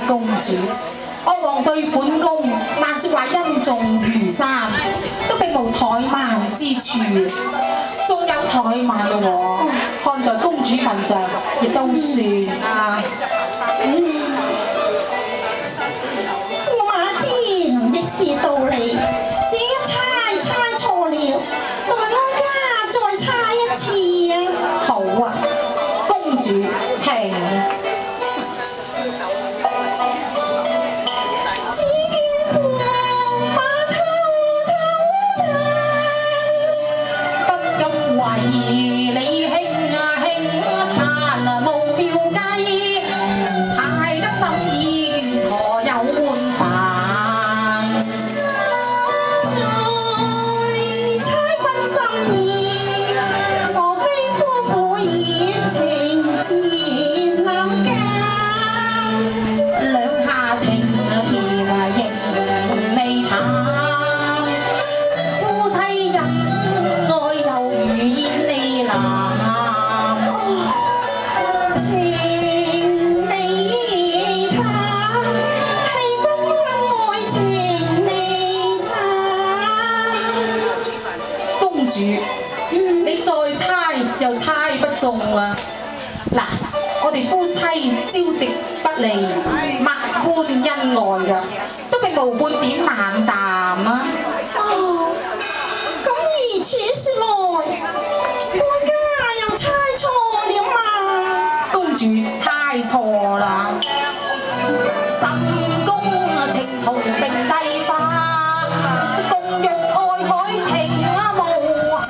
公主，我王對本宮萬說話恩重如山，都並無怠慢之處。縱有怠慢嘅喎，看在公主份上，亦都算啊。駙馬天亦是道理，這一猜錯了，待我家再猜一次啊！好啊，公主請。嗱，我哋夫妻朝夕不離，百般恩愛㗎，都並無半點冷淡啊！哦，咁如此說來，我家又猜錯了嘛？公主猜錯啦，深宮情同並蒂花，共用愛海情無限。